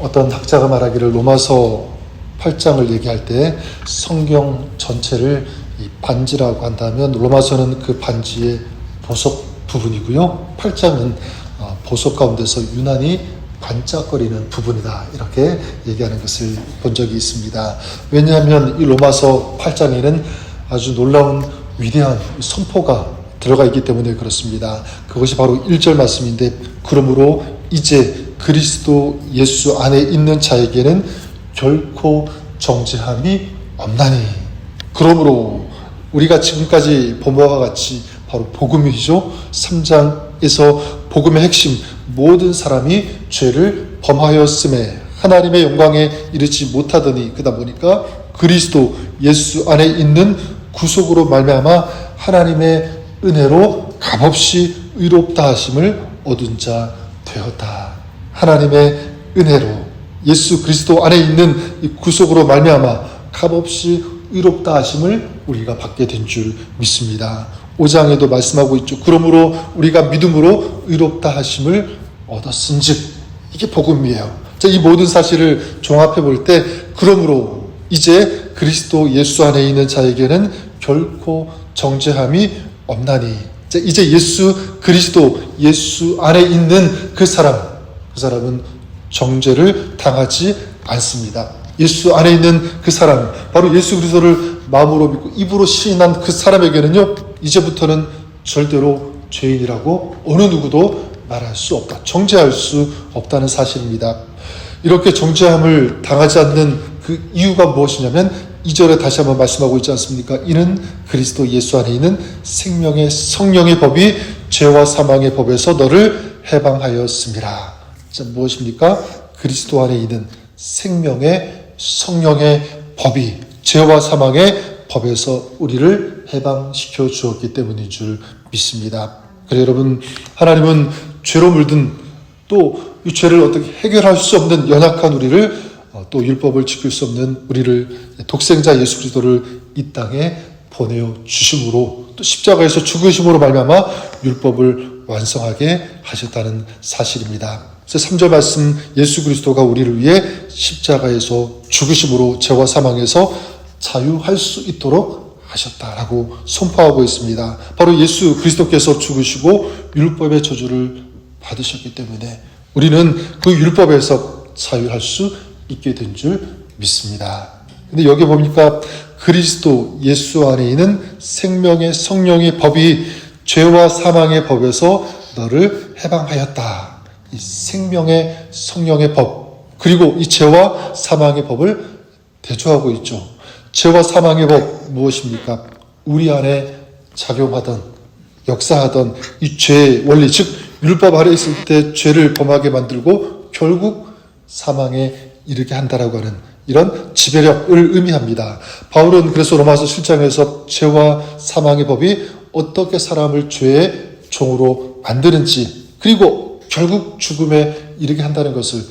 어떤 학자가 말하기를 로마서 8장을 얘기할 때 성경 전체를 이 반지라고 한다면 로마서는 그 반지의 보석 부분이고요. 8장은 보석 가운데서 유난히 반짝거리는 부분이다, 이렇게 얘기하는 것을 본 적이 있습니다. 왜냐하면 이 로마서 8장에는 아주 놀라운 위대한 선포가 들어가 있기 때문에 그렇습니다. 그것이 바로 1절 말씀인데, 그러므로 이제 그리스도 예수 안에 있는 자에게는 결코 정죄함이 없나니. 그러므로 우리가 지금까지 본 바와 같이 바로 복음이죠. 3장에서 복음의 핵심, 모든 사람이 죄를 범하였음에 하나님의 영광에 이르지 못하더니, 그러다 보니까 그리스도 예수 안에 있는 구속으로 말미암아 하나님의 은혜로 값없이 의롭다 하심을 얻은 자 되었다. 하나님의 은혜로 예수 그리스도 안에 있는 이 구속으로 말미암아 값없이 의롭다 하심을 우리가 받게 된 줄 믿습니다. 5장에도 말씀하고 있죠. 그러므로 우리가 믿음으로 의롭다 하심을 얻었은즉, 이게 복음이에요. 자, 이 모든 사실을 종합해 볼 때, 그러므로 이제 그리스도 예수 안에 있는 자에게는 결코 정죄함이 없나니. 자, 이제 예수 그리스도 예수 안에 있는 그 사람은 정죄를 당하지 않습니다. 예수 안에 있는 그 사람, 바로 예수 그리스도를 마음으로 믿고 입으로 시인한 그 사람에게는요, 이제부터는 절대로 죄인이라고 어느 누구도 말할 수 없다, 정죄할 수 없다는 사실입니다. 이렇게 정죄함을 당하지 않는 그 이유가 무엇이냐면 2절에 다시 한번 말씀하고 있지 않습니까? 이는 그리스도 예수 안에 있는 생명의 성령의 법이 죄와 사망의 법에서 너를 해방하였습니다. 자, 무엇입니까? 그리스도 안에 있는 생명의 성령의 법이 죄와 사망의 법에서 우리를 해방시켜 주었기 때문인 줄 믿습니다. 그래 여러분, 하나님은 죄로 물든 또 이 죄를 어떻게 해결할 수 없는 연약한 우리를, 또 율법을 지킬 수 없는 우리를, 독생자 예수 그리스도를 이 땅에 보내어 주심으로, 또 십자가에서 죽으심으로 말미암아 율법을 완성하게 하셨다는 사실입니다. 그래서 3절 말씀, 예수 그리스도가 우리를 위해 십자가에서 죽으심으로 죄와 사망에서 자유할 수 있도록 하셨다라고 선포하고 있습니다. 바로 예수 그리스도께서 죽으시고 율법의 저주를 받으셨기 때문에 우리는 그 율법에서 자유할 수 있게 된 줄 믿습니다. 근데 여기 보니까 그리스도 예수 안에 있는 생명의 성령의 법이 죄와 사망의 법에서 너를 해방하였다. 이 생명의 성령의 법, 그리고 이 죄와 사망의 법을 대조하고 있죠. 죄와 사망의 법 무엇입니까? 우리 안에 작용하던, 역사하던 이 죄의 원리, 즉 율법 아래 있을 때 죄를 범하게 만들고 결국 사망에 이르게 한다라고 하는 이런 지배력을 의미합니다. 바울은 그래서 로마서 7장에서 죄와 사망의 법이 어떻게 사람을 죄의 종으로 만드는지, 그리고 결국 죽음에 이르게 한다는 것을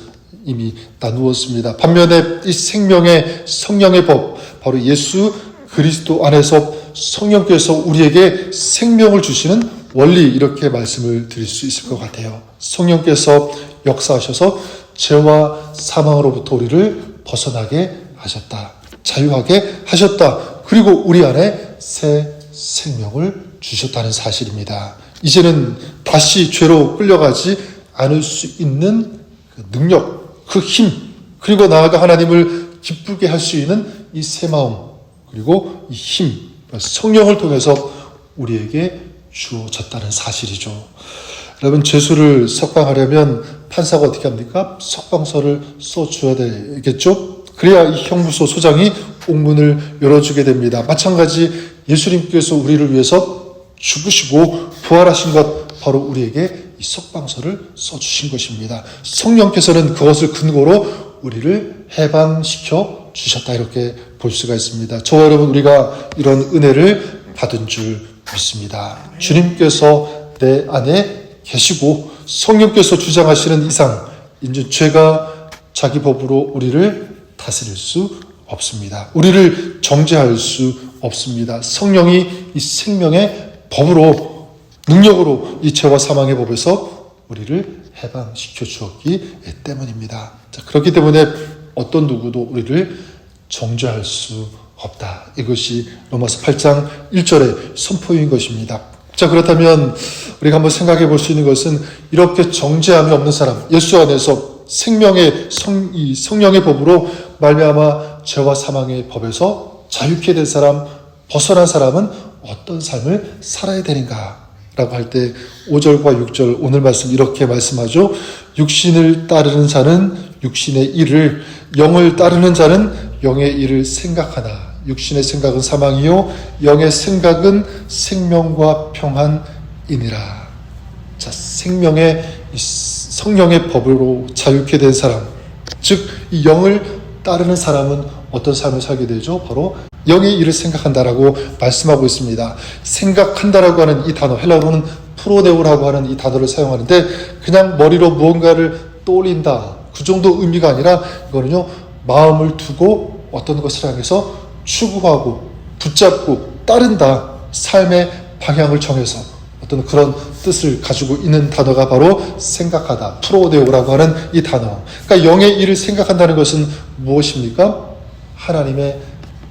이미 나누었습니다. 반면에 이 생명의 성령의 법, 바로 예수 그리스도 안에서 성령께서 우리에게 생명을 주시는 원리, 이렇게 말씀을 드릴 수 있을 것 같아요. 성령께서 역사하셔서 죄와 사망으로부터 우리를 벗어나게 하셨다, 자유하게 하셨다, 그리고 우리 안에 새 생명을 주셨다는 사실입니다. 이제는 다시 죄로 끌려가지 않을 수 있는 그 능력, 그 힘, 그리고 나아가 하나님을 기쁘게 할 수 있는 이 새 마음, 그리고 이 힘, 성령을 통해서 우리에게 주어졌다는 사실이죠. 여러분, 죄수를 석방하려면 판사가 어떻게 합니까? 석방서를 써줘야 되겠죠? 그래야 이 형무소 소장이 옥문을 열어주게 됩니다. 마찬가지 예수님께서 우리를 위해서 죽으시고 부활하신 것, 바로 우리에게 이 석방서를 써주신 것입니다. 성령께서는 그것을 근거로 우리를 해방시켜 주셨다, 이렇게 볼 수가 있습니다. 저와 여러분, 우리가 이런 은혜를 받은 줄 믿습니다. 주님께서 내 안에 계시고 성령께서 주장하시는 이상 이제 죄가 자기 법으로 우리를 다스릴 수 없습니다. 우리를 정죄할 수 없습니다. 성령이 이 생명의 법으로, 능력으로 이 죄와 사망의 법에서 우리를 해방시켜 주었기 때문입니다. 자, 그렇기 때문에 어떤 누구도 우리를 정죄할 수 없다. 이것이 로마서 8장 1절의 선포인 것입니다. 자, 그렇다면 우리가 한번 생각해 볼 수 있는 것은 이렇게 정죄함이 없는 사람, 예수 안에서 생명의 성령의 법으로 말미암아 죄와 사망의 법에서 자유케 된 사람, 벗어난 사람은 어떤 삶을 살아야 되는가? 라고 할 때 5절과 6절 오늘 말씀 이렇게 말씀하죠. 육신을 따르는 자는 육신의 일을, 영을 따르는 자는 영의 일을 생각하나 육신의 생각은 사망이요 영의 생각은 생명과 평안이니라. 자, 생명의 성령의 법으로 자유케 된 사람, 즉 이 영을 따르는 사람은 어떤 삶을 살게 되죠? 바로 영의 일을 생각한다라고 말씀하고 있습니다. 생각한다라고 하는 이 단어, 헬라어로는 프로네오라고 하는 이 단어를 사용하는데 그냥 머리로 무언가를 떠올린다, 그 정도 의미가 아니라 이거는요, 마음을 두고 어떤 것을 향해서 추구하고 붙잡고 따른다, 삶의 방향을 정해서 어떤 그런 뜻을 가지고 있는 단어가 바로 생각하다, 프로네오라고 하는 이 단어. 그러니까 영의 일을 생각한다는 것은 무엇입니까? 하나님의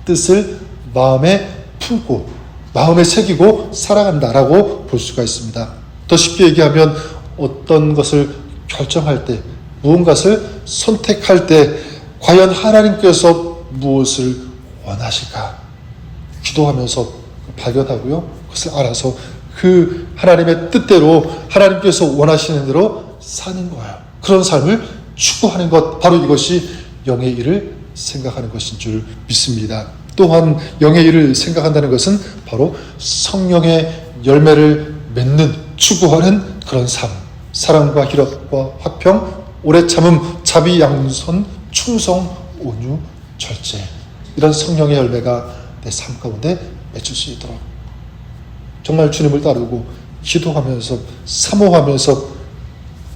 뜻을 마음에 품고 마음에 새기고 살아간다라고 볼 수가 있습니다. 더 쉽게 얘기하면 어떤 것을 결정할 때, 무언가를 선택할 때 과연 하나님께서 무엇을 원하실까? 기도하면서 발견하고요, 그것을 알아서 그 하나님의 뜻대로 하나님께서 원하시는 대로 사는 거예요. 그런 삶을 추구하는 것, 바로 이것이 영의 일을 생각하는 것인 줄 믿습니다. 또한 영의 일을 생각한다는 것은 바로 성령의 열매를 맺는, 추구하는 그런 삶, 사랑과 희락과 화평, 오래 참음, 자비, 양손, 충성, 온유, 절제, 이런 성령의 열매가 내 삶 가운데 맺힐 수 있도록 정말 주님을 따르고 기도하면서 사모하면서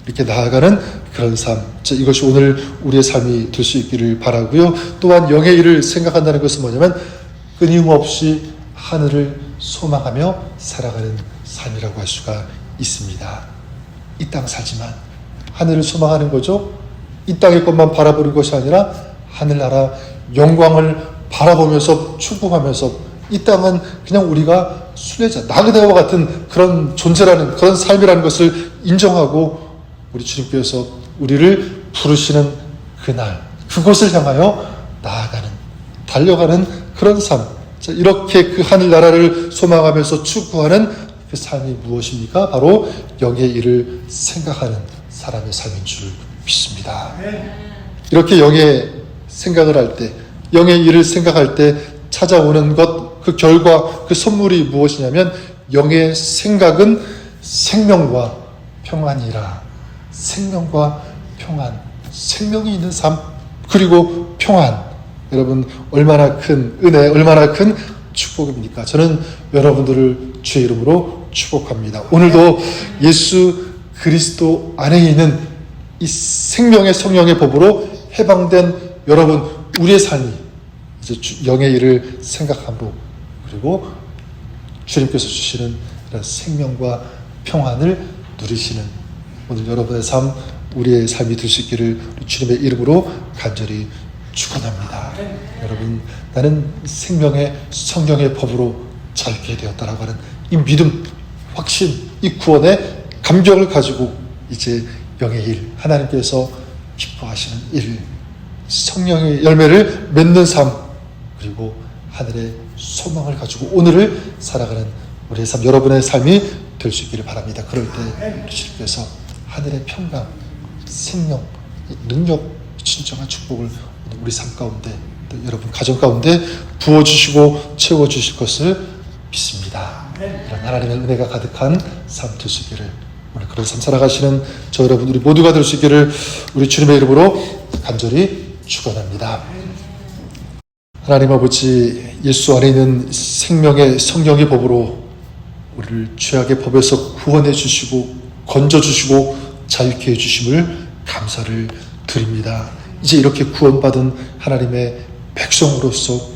이렇게 나아가는 그런 삶, 이것이 오늘 우리의 삶이 될 수 있기를 바라고요. 또한 영의 일을 생각한다는 것은 뭐냐면 끊임없이 하늘을 소망하며 살아가는 삶이라고 할 수가 있습니다. 이 땅 살지만 하늘을 소망하는 거죠. 이 땅의 것만 바라보는 것이 아니라 하늘나라 영광을 바라보면서 추구하면서, 이 땅은 그냥 우리가 순례자, 나그네와 같은 그런 존재라는, 그런 삶이라는 것을 인정하고 우리 주님께서 우리를 부르시는 그날, 그곳을 향하여 나아가는, 달려가는 그런 삶. 자, 이렇게 그 하늘나라를 소망하면서 추구하는 그 삶이 무엇입니까? 바로 영의 일을 생각하는 사람의 삶인 줄 믿습니다. 이렇게 영의 생각을 할 때, 영의 일을 생각할 때 찾아오는 것, 그 결과, 그 선물이 무엇이냐면 영의 생각은 생명과 평안이라. 생명과 평안, 생명이 있는 삶, 그리고 평안. 여러분, 얼마나 큰 은혜, 얼마나 큰 축복입니까? 저는 여러분들을 주의 이름으로 축복합니다. 오늘도 예수 그리스도 안에 있는 이 생명의 성령의 법으로 해방된 여러분, 우리의 삶이 이제 영의 일을 생각함으로, 그리고 주님께서 주시는 이런 생명과 평안을 누리시는 오늘 여러분의 삶, 우리의 삶이 될 수 있기를 주님의 이름으로 간절히 축원합니다. 여러분, 나는 생명의 성령의 법으로 살게 되었다라고 하는 이 믿음, 확신, 이 구원의 감격을 가지고 이제 영의 일, 하나님께서 기뻐하시는 일, 성령의 열매를 맺는 삶, 그리고 하늘의 소망을 가지고 오늘을 살아가는 우리의 삶, 여러분의 삶이 될 수 있기를 바랍니다. 그럴 때 주님께서 하늘의 평강, 생명, 능력, 진정한 축복을 우리 삶 가운데, 또 여러분 가정 가운데 부어주시고 채워주실 것을 믿습니다. 이런 하나님의 은혜가 가득한 삶 될 수 있기를, 오늘 그런 삶 살아가시는 저 여러분, 우리 모두가 될 수 있기를 우리 주님의 이름으로 간절히 축원합니다. 하나님 아버지, 예수 안에 있는 생명의 성령의 법으로 우리를 죄악의 법에서 구원해 주시고 건져 주시고 자유케 해 주심을 감사를 드립니다. 이제 이렇게 구원받은 하나님의 백성으로서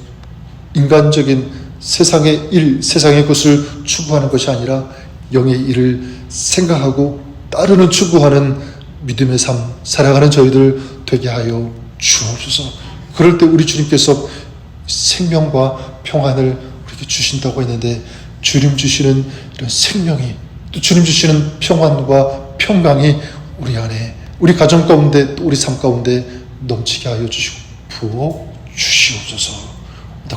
인간적인 세상의 일, 세상의 것을 추구하는 것이 아니라 영의 일을 생각하고 따르는 추구하는 믿음의 삶 살아가는 저희들 되게 하여 주옵소서. 그럴 때 우리 주님께서 생명과 평안을 우리에게 주신다고 했는데, 주님 주시는 이런 생명이, 또 주님 주시는 평안과 평강이 우리 안에, 우리 가정 가운데, 또 우리 삶 가운데 넘치게 하여 주시고 부어 주시옵소서.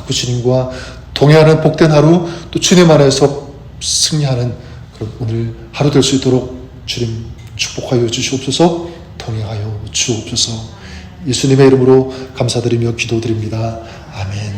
그 주님과 동행하는 복된 하루, 또 주님 안에서 승리하는 그런 오늘 하루 될 수 있도록 주님 축복하여 주시옵소서. 동행하여 주옵소서. 예수님의 이름으로 감사드리며 기도드립니다. 아멘.